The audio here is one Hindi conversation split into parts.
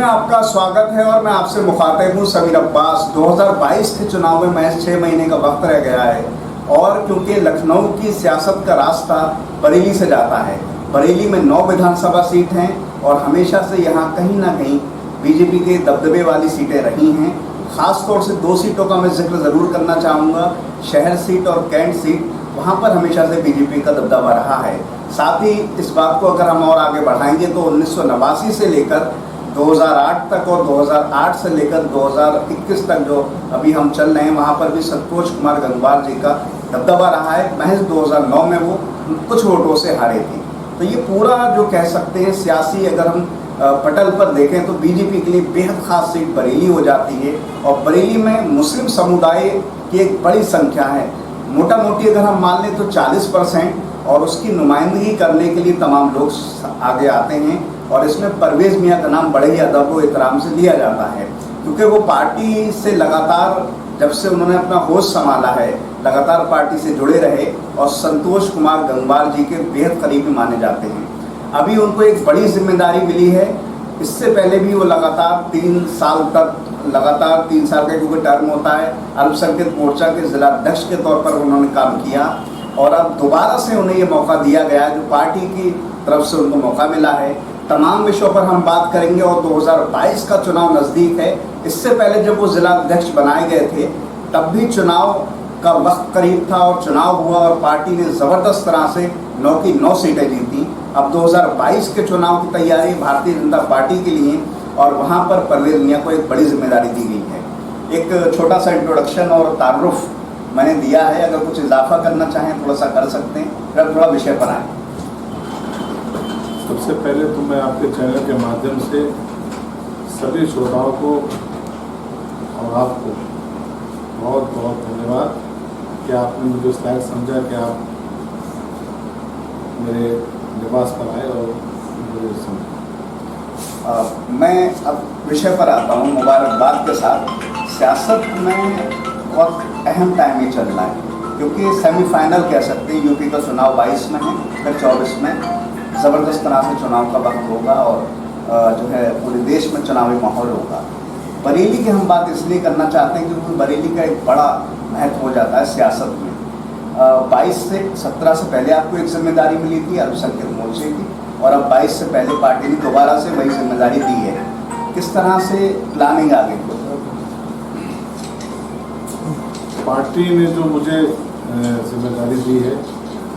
में आपका स्वागत है और मैं आपसे मुखातिब हूँ समीर अब्बास। 2022 के चुनाव में महज 6 महीने का वक्त रह गया है और क्योंकि लखनऊ की सियासत का रास्ता बरेली से जाता है। बरेली में 9 विधानसभा सीट हैं और हमेशा से यहाँ कहीं ना कहीं बीजेपी के दबदबे वाली सीटें रही हैं। ख़ास तौर से 2 सीटों का मैं जिक्र ज़रूर करना चाहूँगा, शहर सीट और कैंट सीट। वहाँ पर हमेशा से बीजेपी का दबदबा रहा है। साथ ही इस बात को अगर हम और आगे बढ़ाएंगे तो 1989 से लेकर 2008 तक और 2008 से लेकर 2021 तक जो अभी हम चल रहे हैं, वहाँ पर भी संतोष कुमार गंगवार जी का दबदबा रहा है। महज 2009 में वो कुछ वोटों से हारे थे। तो ये पूरा जो कह सकते हैं सियासी अगर हम पटल पर देखें तो बीजेपी के लिए बेहद खास सीट बरेली हो जाती है और बरेली में मुस्लिम समुदाय की एक बड़ी संख्या है। मोटा मोटी अगर हम मान लें तो 40%, और उसकी नुमाइंदगी करने के लिए तमाम लोग आगे आते हैं और इसमें परवेज़ मियाँ का नाम बड़े ही अदब व एहतराम से लिया जाता है, क्योंकि वो पार्टी से लगातार जब से उन्होंने अपना होश संभाला है लगातार पार्टी से जुड़े रहे और संतोष कुमार गंगवार जी के बेहद करीबी माने जाते हैं। अभी उनको एक बड़ी जिम्मेदारी मिली है। इससे पहले भी वो लगातार 3 साल तक लगातार 3 साल का क्योंकि टर्म होता है, अल्पसंख्यक मोर्चा के जिला अध्यक्ष के तौर पर उन्होंने काम किया और अब दोबारा से उन्हें ये मौका दिया गया है, जो पार्टी की तरफ से उनको मौका मिला है। तमाम विषयों पर हम बात करेंगे और 2022 का चुनाव नज़दीक है। इससे पहले जब वो जिला अध्यक्ष बनाए गए थे तब भी चुनाव का वक्त करीब था और चुनाव हुआ और पार्टी ने ज़बरदस्त तरह से 9 की 9 सीटें जीती। अब 2022 के चुनाव की तैयारी भारतीय जनता पार्टी के लिए और वहाँ पर परवेज़ मियाँ को एक बड़ी जिम्मेदारी दी गई है। एक छोटा सा इंट्रोडक्शन और तारुफ मैंने दिया है, अगर कुछ इजाफा करना चाहें थोड़ा सा कर सकते हैं, फिर थोड़ा विषय पर आए। सबसे पहले तो मैं आपके चैनल के माध्यम से सभी श्रोताओं को और आपको बहुत बहुत धन्यवाद कि आपने मुझे इस लायक समझा कि आप मेरे निवास पर आए और मुझे समझा। मैं अब विषय पर आता हूँ मुबारकबाद के साथ। सियासत में बहुत अहम टाइम ही चल रहा है क्योंकि सेमीफाइनल कह सकते हैं। यूपी का चुनाव 22 में है, फिर 24 में ज़बरदस्त तरह से चुनाव का वक्त होगा और जो है पूरे देश में चुनावी माहौल होगा। बरेली की हम बात इसलिए करना चाहते हैं क्योंकि बरेली का एक बड़ा महत्व हो जाता है सियासत में। 22 से 17 से पहले आपको एक जिम्मेदारी मिली थी अल्पसंख्यक मोर्चे की और अब 22 से पहले पार्टी ने दोबारा से वही जिम्मेदारी दी है। किस तरह से प्लानिंग आगे? पार्टी ने जो मुझे जिम्मेदारी दी है,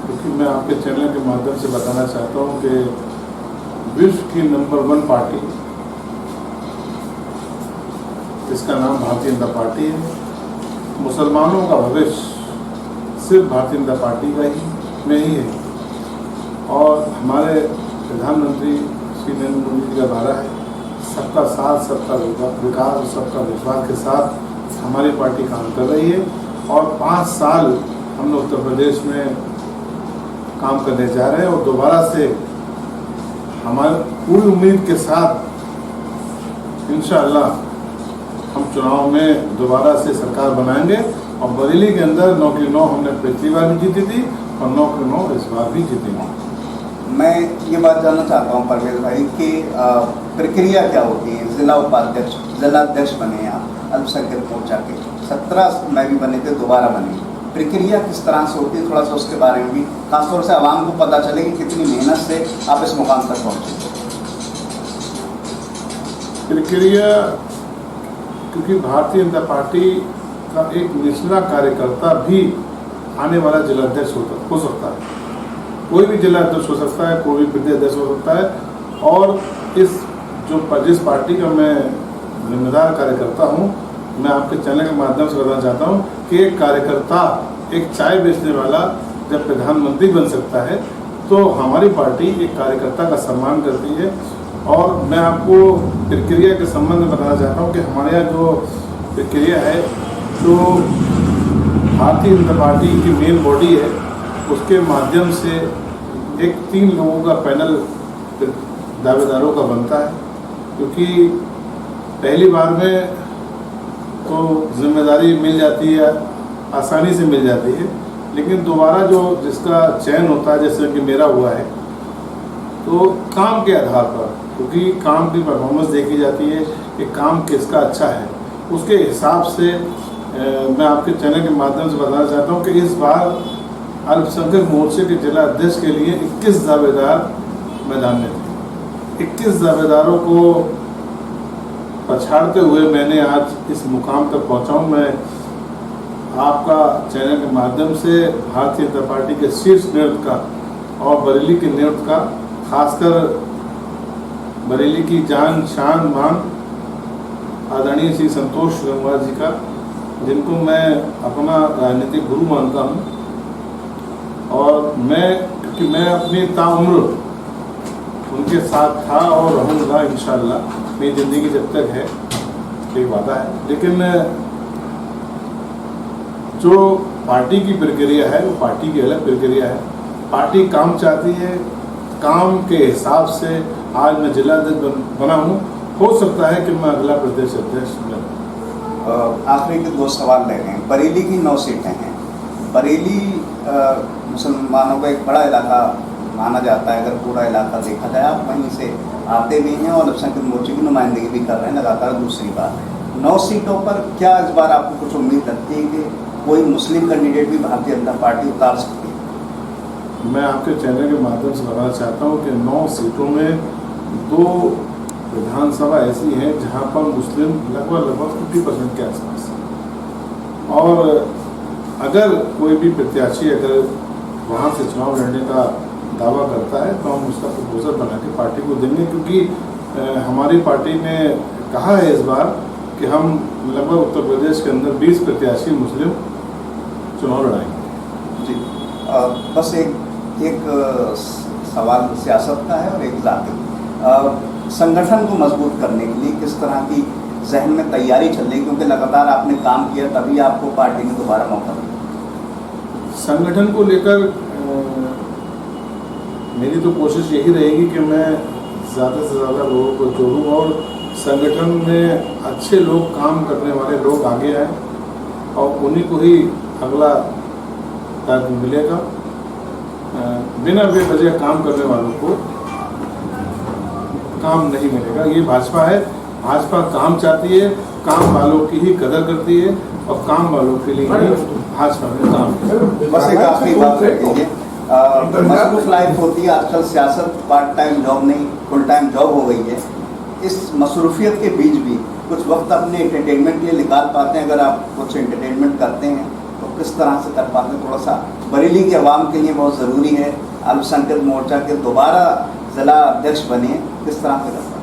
क्योंकि मैं आपके चैनल के माध्यम से बताना चाहता हूँ कि विश्व की नंबर 1 पार्टी जिसका नाम भारतीय जनता पार्टी है, मुसलमानों का भविष्य सिर्फ भारतीय जनता पार्टी का ही में ही है और हमारे प्रधानमंत्री श्री नरेंद्र मोदी जी का नारा है सबका साथ सबका विकास और सबका विश्वास के साथ हमारी पार्टी काम कर रही है और 5 साल हम लोग उत्तर प्रदेश में काम करने जा रहे हैं और दोबारा से हमारे पूरी उम्मीद के साथ इंशाअल्लाह हम चुनाव में दोबारा से सरकार बनाएंगे और बरेली के अंदर 9 की 9 हमने पिछली बार भी जीती थी और 9 की 9 इस बार भी जीतेंगे। मैं ये बात जानना चाहता हूँ परवेज़ भाई कि प्रक्रिया क्या होती है? जिला उपाध्यक्ष, जिला अध्यक्ष बने आप अल्पसंख्यक मोर्चा के, 17 में भी बने थे, दोबारा बने। प्रक्रिया किस तरह से होती है, थोड़ा सा उसके बारे में भी खासतौर से आवाम को पता चले कि कितनी मेहनत से आप इस मुकाम तक पहुँचे। प्रक्रिया, क्योंकि भारतीय जनता पार्टी का एक निचला कार्यकर्ता भी आने वाला जिला अध्यक्ष हो सकता है। कोई भी जिला अध्यक्ष हो सकता है, कोई भी प्रदेश अध्यक्ष हो सकता है और जिस पार्टी का मैं जिम्मेदार कार्यकर्ता हूँ, मैं आपके चैनल के माध्यम से बताना चाहता हूँ कि एक कार्यकर्ता, एक चाय बेचने वाला जब प्रधानमंत्री बन सकता है तो हमारी पार्टी एक कार्यकर्ता का सम्मान करती है। और मैं आपको प्रक्रिया के संबंध में बताना चाहता हूँ कि हमारे यहाँ जो प्रक्रिया है तो भारतीय जनता पार्टी की मेन बॉडी है, उसके माध्यम से एक 3 लोगों का पैनल दावेदारों का बनता है, क्योंकि पहली बार में तो जिम्मेदारी मिल जाती है, आसानी से मिल जाती है, लेकिन दोबारा जो जिसका चयन होता है, जैसे कि मेरा हुआ है, तो काम के आधार पर, क्योंकि काम की परफॉर्मेंस देखी जाती है कि काम किसका अच्छा है, उसके हिसाब से मैं आपके चैनल के माध्यम से बताना चाहता हूं कि इस बार अल्पसंख्यक मोर्चे के जिला अध्यक्ष के लिए 21 दावेदार मैदान में थे। 21 दावेदारों को पछाड़ते हुए मैंने आज इस मुकाम तक पहुंचा हूं। मैं आपका चैनल के माध्यम से भारतीय जनता पार्टी के शीर्ष नेतृत्व का और बरेली के नेतृत्व का, खासकर बरेली की जान शान मान आदरणीय श्री संतोष गंगवार जी का, जिनको मैं अपना राजनीतिक गुरु मानता हूं, और क्योंकि मैं अपनी ताउम्र उनके साथ था और रहूँगा इंशाअल्लाह, मेरी ज़िंदगी जब तक है, एक वादा है। लेकिन जो पार्टी की प्रक्रिया है वो पार्टी की अलग प्रक्रिया है। पार्टी काम चाहती है, काम के हिसाब से आज मैं जिला अध्यक्ष बना हूँ। हो सकता है कि मैं अगला प्रदेश अध्यक्ष बनूं। आखिरी के 2 सवाल ले रहे हैं। बरेली की 9 सीटें हैं। बरेली मुसलमानों का एक बड़ा इलाका माना जाता है, अगर पूरा इलाका देखा जाए। आप वहीं से आते भी हैं और अल्पसंख्यक मोर्चे की नुमाइंदगी भी कर रहे हैं लगातार। दूसरी बात, 9 सीटों पर क्या इस बार आपको कुछ उम्मीद लगती है कि कोई मुस्लिम कैंडिडेट भी भारतीय जनता पार्टी उतार सकती है? मैं आपके चैनल के माध्यम से बताना चाहता हूँ कि 9 सीटों में 2 विधानसभा ऐसी हैं जहाँ पर मुस्लिम लगभग 50% के आसपास है। और अगर कोई भी प्रत्याशी अगर वहाँ से चुनाव लड़ने का दावा करता है तो हम उसका प्रपोजल बना के पार्टी को देंगे, क्योंकि हमारी पार्टी ने कहा है इस बार कि हम लगभग उत्तर प्रदेश के अंदर 20 प्रत्याशी मुस्लिम चुनाव लड़ाएंगे। जी, बस एक सवाल सियासत का है और एक जाति। संगठन को मजबूत करने के लिए किस तरह की जहन में तैयारी चल रही, क्योंकि लगातार आपने काम किया तभी आपको पार्टी ने दोबारा मौका दिया? संगठन को लेकर मेरी तो कोशिश यही रहेगी कि मैं ज़्यादा से ज़्यादा लोगों को जोड़ूं और संगठन में अच्छे लोग, काम करने वाले लोग आगे आए और उन्हीं को ही अगला कार्य मिलेगा। बिना बेवजह काम करने वालों को काम नहीं मिलेगा। ये भाजपा है। भाजपा काम चाहती है, काम वालों की ही कदर करती है और काम वालों के लिए ही भाजपा में काम करती है। बस एक आखिरी बात रखिए, मसरूफ लाइफ होती है आजकल सियासत, पार्ट टाइम जॉब नहीं फुल टाइम जॉब हो गई है। इस मसरूफियत के बीच भी कुछ वक्त अपने एंटरटेनमेंट के लिए निकाल पाते हैं? अगर आप कुछ एंटरटेनमेंट करते हैं तो किस तरह से कर पाते हैं? थोड़ा सा बरेली के अवाम के लिए बहुत ज़रूरी है, अल्पसंख्यक मोर्चा के दोबारा जिला अध्यक्ष बने, किस तरह से कर पाते हैं?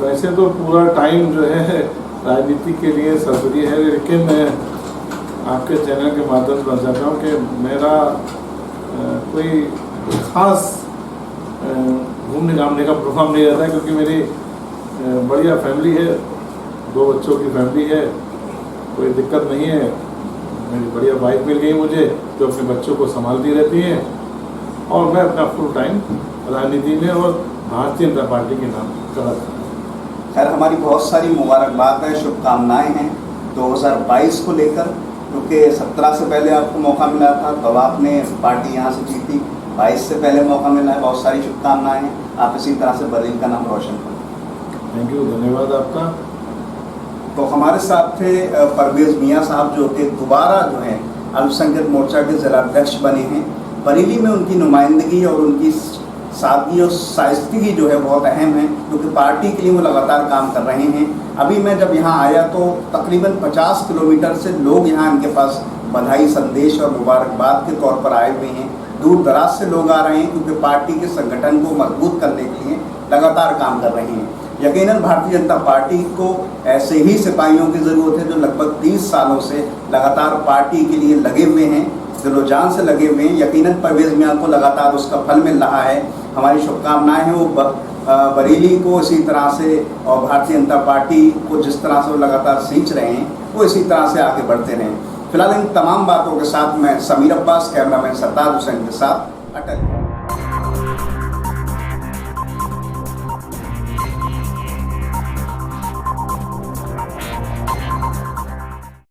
वैसे तो पूरा टाइम जो है राजनीति के लिए सर्वरी है, लेकिन मैं आपके चैनल के माध्यम से बताना चाहता हूँ कि मेरा कोई ख़ास घूमने घामने का प्रोग्राम नहीं रहता है, क्योंकि मेरी बढ़िया फैमिली है, 2 बच्चों की फैमिली है, कोई दिक्कत नहीं है। मेरी बढ़िया वाइफ मिल गई मुझे जो अपने बच्चों को संभालती रहती हैं, और मैं अपना फुल टाइम राजनीति में और भारतीय जनता पार्टी के नाम चला था। खैर, हमारी बहुत सारी मुबारकबाद है, शुभकामनाएं हैं 2022 को लेकर, क्योंकि 17 से पहले आपको मौका मिला था तब आपने पार्टी यहाँ से जीती, 22 से पहले मौका मिला है। बहुत सारी शुभकामनाएं हैं, आप इसी तरह से बरेली का नाम रोशन करें। थैंक यू, धन्यवाद आपका। तो हमारे साथ थे परवेज मियाँ साहब, जो कि दोबारा जो है अल्पसंख्यक मोर्चा के जिला अध्यक्ष बने हैं। बरेली में उनकी नुमाइंदगी और उनकी सादगी और शाइस्तगी जो है बहुत अहम है, क्योंकि पार्टी के लिए वो लगातार काम कर रहे हैं। अभी मैं जब यहाँ आया तो तकरीबन 50 किलोमीटर से लोग यहाँ इनके पास बधाई संदेश और मुबारकबाद के तौर पर आए हुए हैं। दूर दराज से लोग आ रहे हैं, क्योंकि पार्टी के संगठन को मजबूत करने के लिए लगातार काम कर रहे हैं। यकीनन भारतीय जनता पार्टी को ऐसे ही सिपाहियों की ज़रूरत है जो लगभग 30 सालों से लगातार पार्टी के लिए लगे हुए हैं, दिलो-जान से लगे हुए हैं। यकीनन परवेज मियाँ को लगातार उसका फल मिल रहा है। हमारी शुभकामनाएं हैं वो बरेली को इसी तरह से, और भारतीय जनता पार्टी को जिस तरह से वो लगातार सींच रहे हैं वो इसी तरह से आगे बढ़ते रहें। फिलहाल इन तमाम बातों के साथ मैं समीर अब्बास, कैमरामैन सरताज हुसैन के साथ अटल।